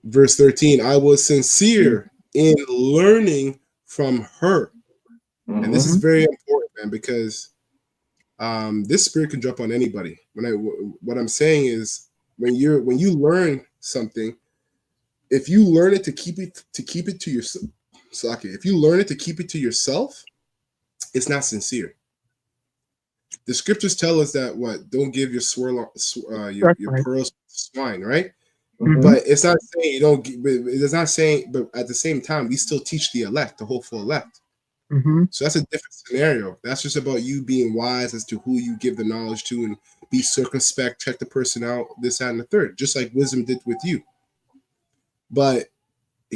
Verse 13, "I was sincere in learning from her." And this is very important, man, because this spirit can jump on anybody. What I'm saying is, when you learn something, if you learn it to keep it to yourself, if you learn it to keep it to yourself, it's not sincere. The scriptures tell us that don't give your your pearls to swine, right? But it's not saying you don't. It's not saying, but at the same time, we still teach the elect, the hopeful elect. So that's a different scenario. That's just about you being wise as to who you give the knowledge to and be circumspect, check the person out, this, that, and the third, just like wisdom did with you. But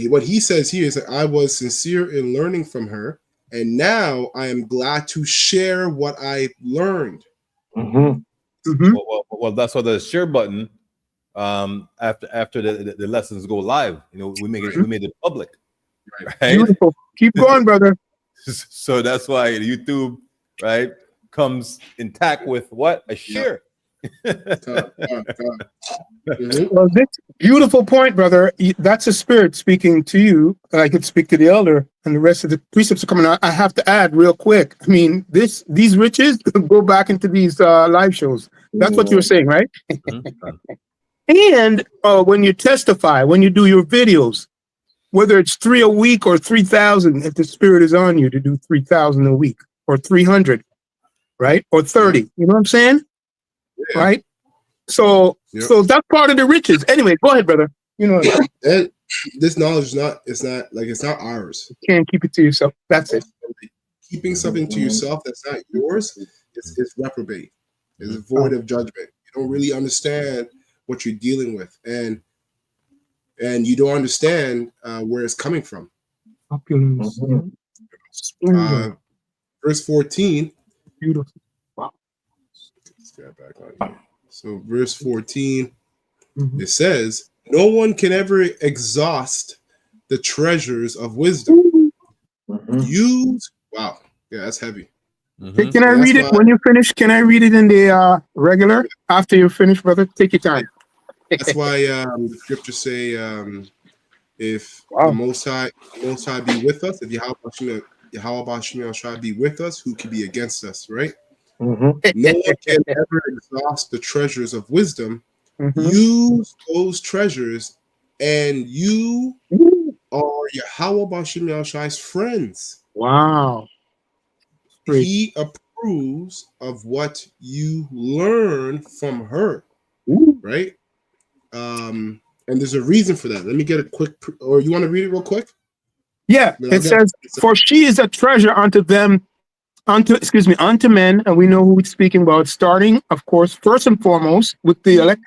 what he says here is that I was sincere in learning from her, and now I am glad to share what I learned. Well, that's why the share button, after the lessons go live, we made it public. Right? Beautiful. Keep going, brother. So that's why YouTube, right, comes intact with what? A share. Well, this beautiful point, brother. That's a spirit speaking to you. I could speak to the elder, and the rest of the precepts are coming out. I have to add real quick. I mean, these riches go back into these live shows. That's what you were saying, right? And when you testify, when you do your videos, whether it's 3 a week or 3,000, if the spirit is on you to do 3,000 a week or 300, right? Or 30, you know what I'm saying? Yeah. Right? So that's part of the riches. Anyway, go ahead, brother. And this knowledge is not ours. You can't keep it to yourself. That's it. Keeping something to yourself that's not yours is reprobate. It's void of judgment. You don't really understand what you're dealing with, and you don't understand where it's coming from. Verse 14. Beautiful. Wow. Let's get back on. So verse 14, it says, no one can ever exhaust the treasures of wisdom. Wow. Yeah, that's heavy. Can I read it when you finish? Can I read it in the regular after you finish, brother? Take your time. That's why the scriptures say, if the Most High be with us, if Yahweh shall be with us, who can be against us, right? No one can ever exhaust the treasures of wisdom. Use those treasures, and you are Yahweh Bashim Yahushai's friends. Wow. Great. He approves of what you learn from her, right? And there's a reason for that. Let me get a quick, or you want to read it real quick? Yeah, it says, for she is a treasure unto them, unto men, and we know who we're speaking about, starting, of course, first and foremost, with the elect,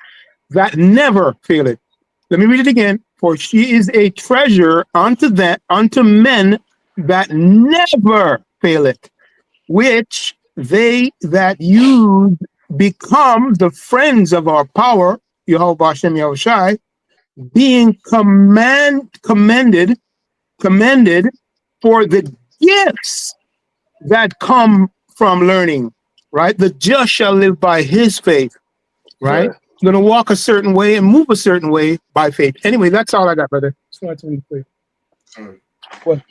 that never faileth. Let me read it again. For she is a treasure unto men that never faileth, which they that use become the friends of our power, Yahweh Hashem Yahushai, being commended for the gifts that come from learning, right? The just shall live by his faith, right? You're going to walk a certain way and move a certain way by faith. Anyway, that's all I got, brother. Just wanted to read quick.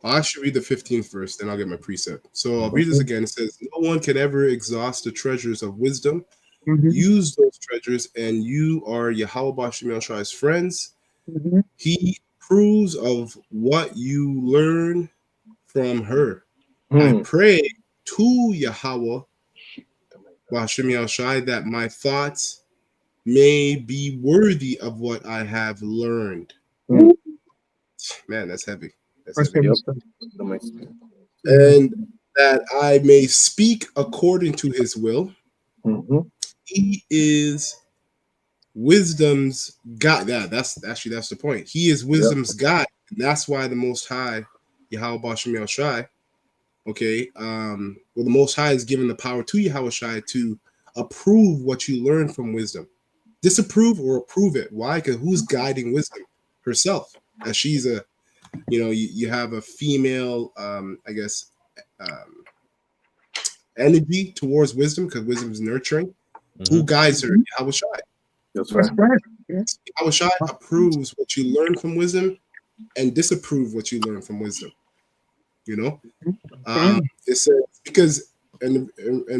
I should read the 15th verse, then I'll get my precept. So I'll read this again. It says, no one can ever exhaust the treasures of wisdom. Use those treasures, and you are Yahweh Bashim Yahushai's friends. He approves of what you learn from her. I pray to Yahweh Bashim Yahushai that my thoughts may be worthy of what I have learned. Man, that's heavy. That's heavy. And that I may speak according to his will. He is wisdom's God. Yeah, that's the point. He is wisdom's God. And that's why the Most High, Yahweh Bashim Yahushai, okay, well, the Most High is given the power to Yahushai to approve what you learn from wisdom. Disapprove or approve it. Why? Because who's guiding wisdom? Herself. As she's a, you have a female, I guess, energy towards wisdom, because wisdom is nurturing. Who guides her? Yahushai. That's right. Yahushai approves what you learn from wisdom and disapproves what you learn from wisdom. It says, because, and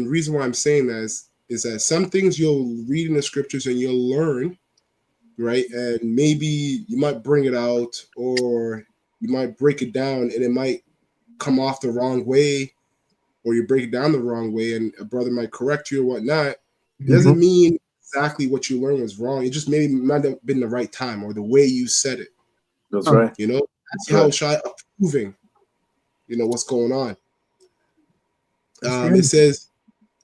reason why I'm saying that is that some things you'll read in the scriptures and you'll learn, right? And maybe you might bring it out, or you might break it down, and it might come off the wrong way, or you break it down the wrong way, and a brother might correct you or whatnot. It doesn't mean exactly what you learned was wrong. It just maybe might have been the right time or the way you said it. That's right. That's how Shai proving, what's going on. That's It says,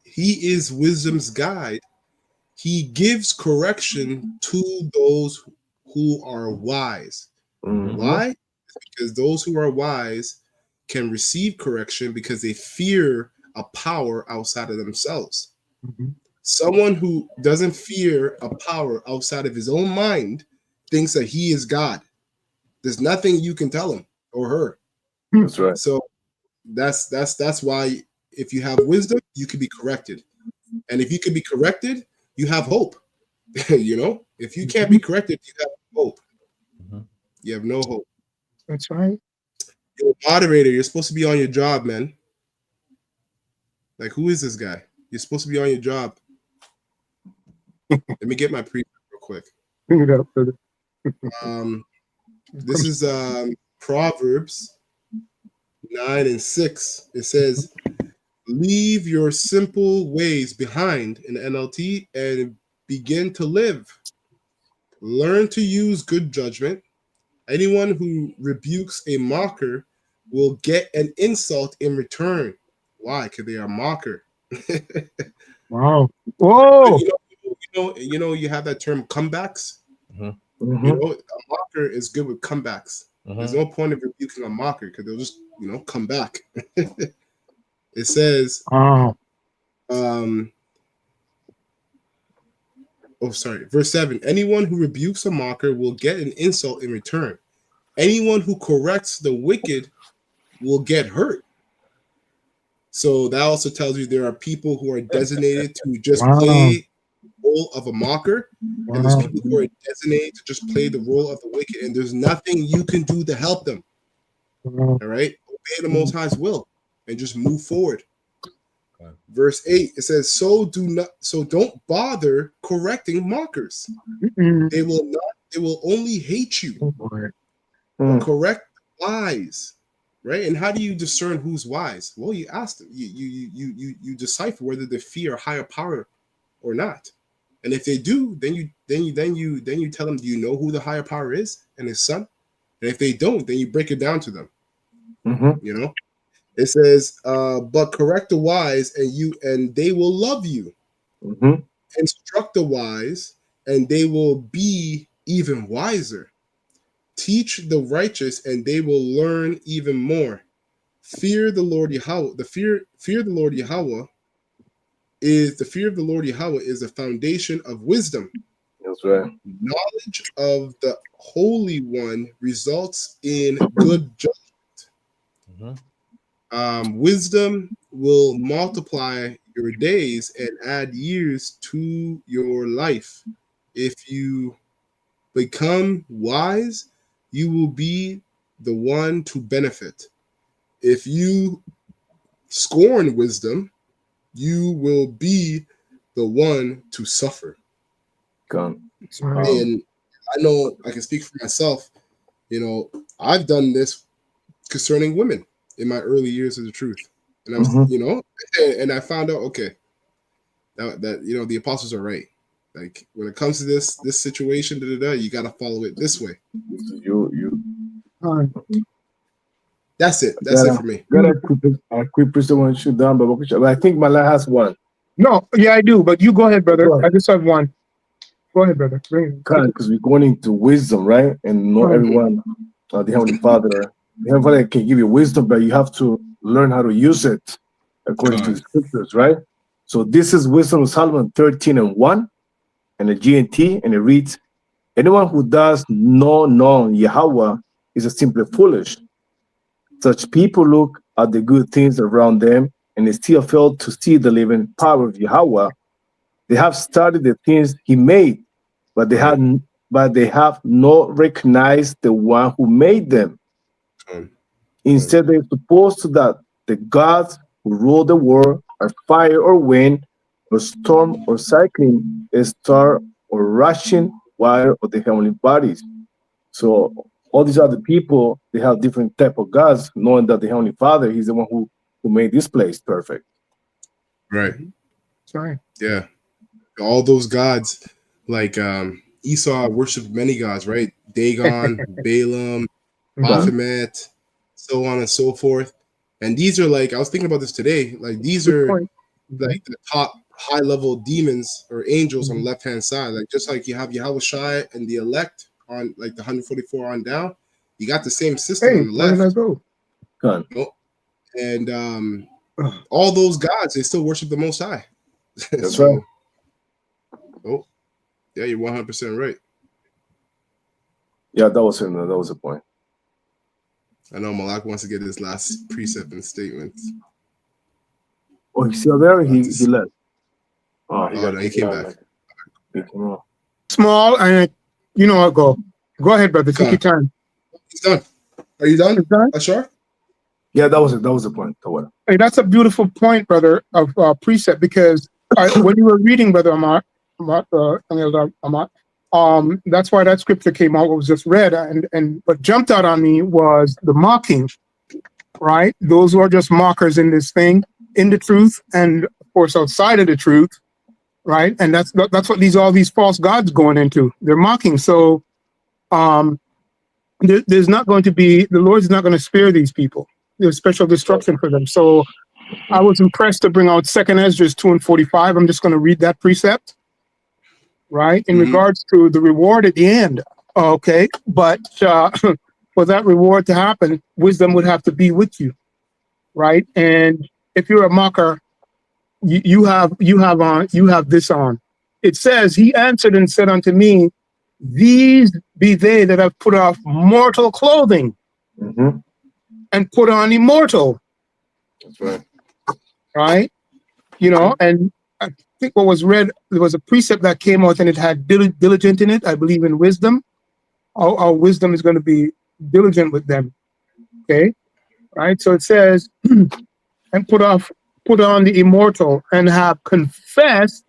he is wisdom's guide. He gives correction to those who are wise. Why? Because those who are wise can receive correction because they fear a power outside of themselves. Someone who doesn't fear a power outside of his own mind thinks that he is God. There's nothing you can tell him or her. That's right. So that's why if you have wisdom, you can be corrected. And if you can be corrected, you have hope. If you can't be corrected, you have hope. You have no hope. That's right. You're a moderator. You're supposed to be on your job, man. Like, who is this guy? You're supposed to be on your job. Let me get my preview real quick. Bring it up, brother. This is Proverbs 9:6. It says, leave your simple ways behind in the NLT and begin to live. Learn to use good judgment. Anyone who rebukes a mocker will get an insult in return. Why? Because they are a mocker. Wow. Whoa. You have that term comebacks. A mocker is good with comebacks. There's no point of rebuking a mocker because they'll just come back. It says, verse 7. Anyone who rebukes a mocker will get an insult in return. Anyone who corrects the wicked will get hurt. So that also tells you there are people who are designated to just play the role of a mocker, and there's people who are designated to just play the role of the wicked, and there's nothing you can do to help them. All right? Obey the Most High's will and just move forward. Verse 8, it says, so don't bother correcting mockers. They will only hate you. Correct the wise, right? And how do you discern who's wise? Well, you ask them. You decipher whether they fear a higher power or not. And if they do, then you tell them, do you know who the higher power is and his son? And if they don't, then you break it down to them. It says, but correct the wise and they will love you. Instruct the wise and they will be even wiser. Teach the righteous and they will learn even more. Fear the Lord Yahweh. The fear of the Lord Yahweh is the foundation of wisdom. That's right. Knowledge of the Holy One results in good judgment. Wisdom will multiply your days and add years to your life. If you become wise, you will be the one to benefit. If you scorn wisdom, you will be the one to suffer. And I know I can speak for myself. I've done this concerning women in my early years of the truth, and I'm, and I found out, okay, that the apostles are right. Like when it comes to this situation, you got to follow it this way. That's it. That's it for me. A quick person want to shoot down, but I think Malak has one. No, yeah, I do. But you go ahead, brother. I just have one. Go ahead, brother. Because we're going into wisdom, right? And not everyone, the Heavenly Father can give you wisdom, but you have to learn how to use it according to the scriptures, right? So this is Wisdom of Solomon 13:1, and the GNT, and it reads, anyone who does not know Yahweh is simply foolish. Such people look at the good things around them and they still fail to see the living power of Yahweh. They have studied the things he made, but they have not recognized the one who made them. Instead, they suppose that the gods who rule the world are fire or wind, or storm or cycling, a star or rushing water, or the heavenly bodies. So all these other people, they have different type of gods, knowing that the Heavenly Father, he's the one who made this place perfect. Right. Sorry. Yeah. All those gods, like Esau worshipped many gods, right? Dagon, Balaam, Baphomet. so on and so forth. And these are like, I was thinking about this today. Like these Good are point. like the top high level demons or angels on the Mhm. left hand side. Like just like you have Yahweh Shai and the elect on like the 144 on down, you got the same system Hey, on the where did I left. go? Con. And all those gods, they still worship the Most High. That's So, right. oh, yeah, you're 100% right. Yeah, that was him. That was the point. I know Malak wants to get his last precept and statement. Oh, he's still there? He left. Oh, no, he came back. He came out. Small, and you know what? Go ahead, brother. Take your time. He's done. Are you done? It's done? Ashar? Yeah, that was it. That was the point. Tawara. Hey, that's a beautiful point, brother, of precept, because when you were reading, brother Amat, that's why that scripture came out. What was just read, and what jumped out on me was the mocking, right? Those who are just mockers in this thing, in the truth, and of course outside of the truth, right? And that's what all these false gods going into. They're mocking. So, there's not going to be, the Lord's not going to spare these people. There's special destruction for them. So I was impressed to bring out 2nd Ezra 2:45. I'm just going to read that precept, right? In regards to the reward at the end. Okay. But for that reward to happen, wisdom would have to be with you, right? And if you're a mocker, you have this on. It says, he answered and said unto me, these be they that have put off mortal clothing and put on immortal. That's right. Right? You know, and I think what was read, there was a precept that came out and it had diligent in it. I believe in wisdom. Our wisdom is going to be diligent with them. Okay? Right? So it says, and put on the immortal and have confessed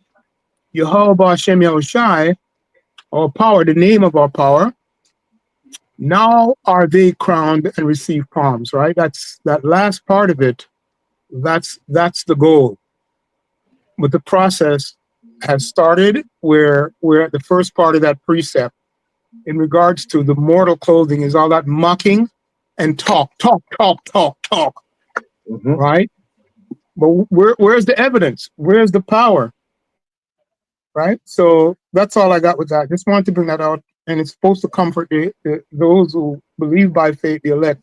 Yehovah Hashem Yahushai, our power, the name of our power. Now are they crowned and receive palms, right? That's that last part of it. That's the goal. But the process has started where we're at the first part of that precept in regards to the mortal clothing is all that mocking and talk, right? But where's the evidence? Where's the power? Right? So that's all I got with that. Just wanted to bring that out. And it's supposed to comfort those who believe by faith, the elect,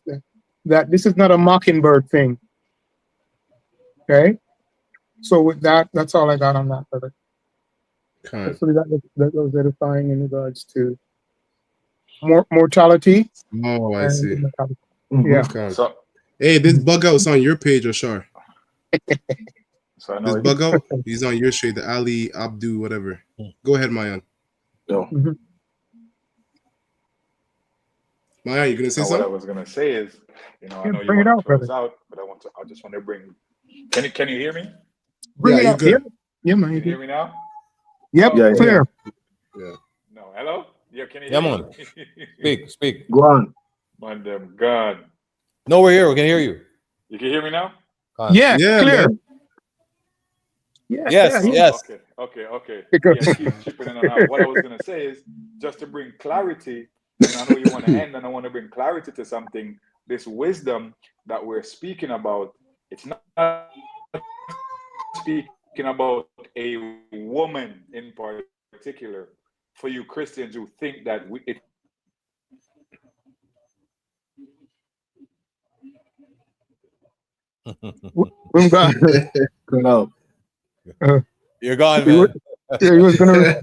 that this is not a mockingbird thing. Okay? So with that, that's all I got on that, brother. Hopefully that was edifying in regards to mortality. Oh, I see. Yeah. So, hey, this bug out's on your page, Ashar. so I know This bug out, he's on your shade, the Ali Abdu, whatever. Go ahead, Mayan. No. Mayan, you gonna say what something? I was gonna say is, you know, I know you bring it want out, to close brother. out, but I just want to bring. Can you hear me? Bring it you're out. good. Yeah, man. Can you hear me now? Yep, Yeah, clear. Yeah. No, hello. Yeah, can you Yeah, hear man. me? Speak. Go on. Man, damn God. No, we're here. We can hear you. You can hear me now? Yeah, Yeah, clear. man. Yeah, Yes, yeah. yes. Okay. Because- Yeah, keep chipping in and out. What I was gonna say is just to bring clarity, and I know you want to end, and I want to bring clarity to something. This wisdom that we're speaking about, it's not speaking about a woman in particular. For you Christians who think that We're gone. Go out. You're gone, He man. Yeah, he was gonna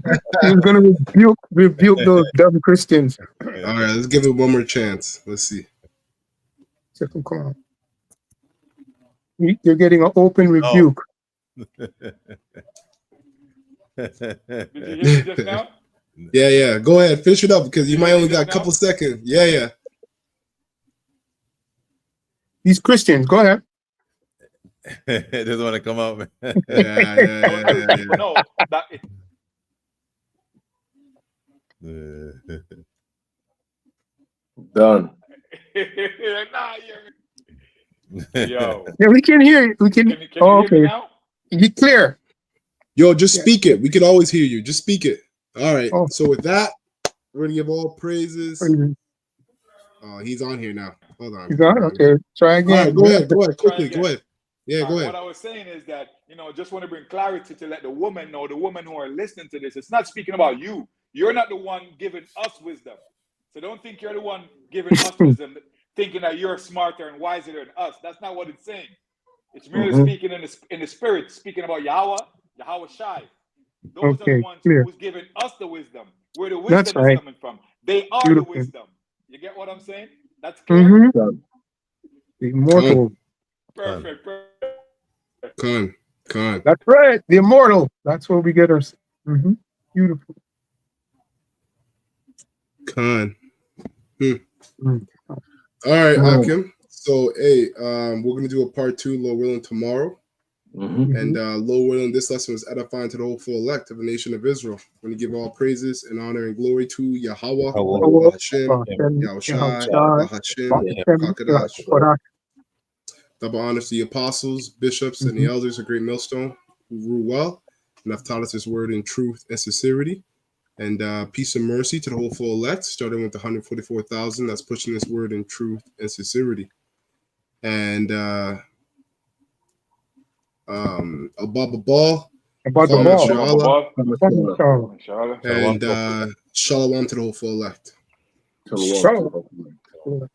rebuke those dumb Christians. All right, let's give it one more chance. Let's see. Check them, come on. You're getting an open rebuke. Did you hear me just now? Yeah. Go ahead, finish it up because you might only got a couple seconds. Yeah. These Christians, go ahead. Doesn't want to come out, man. Yeah. No, that Done. nah, yo. Yeah, we can hear you. We can. Can you hear me now? You clear. Yo, just speak it. We can always hear you. Just speak it. All right. Oh. So with that, we're gonna give all praises. Mhm. He's on here now. Hold on. You got it? Okay, try All again. right, go ahead. Try Quickly, again. go ahead. Yeah, go What ahead. I was saying is that, just want to bring clarity to let the women know, the women who are listening to this, it's not speaking about you. You're not the one giving us wisdom. So don't think you're the one giving us wisdom, thinking that you're smarter and wiser than us. That's not what it's saying. It's merely speaking in the spirit, speaking about Yahweh Shai. Those are the ones who's giving us the wisdom. Where the wisdom is coming from. They are the wisdom. You get what I'm saying? That's clear? The immortal. Perfect. Con. That's right. The immortal. That's where we get our. Beautiful. Con. All right, Akim. So, hey, we're gonna do a part 2, Lord willing, tomorrow. And Lord willing, this lesson was edifying to the whole full elect of the nation of Israel. We're gonna give all praises and honor and glory to Yahweh, Hashem, Yahushai, Hakadash. Double honors to the apostles, bishops, and the elders of Great Millstone who rule well and have taught us His word in truth and sincerity. And peace and mercy to the whole full elect, starting with the 144,000 that's pushing this word in truth and sincerity. And above the ball, and shalom to the whole full elect. Shalom.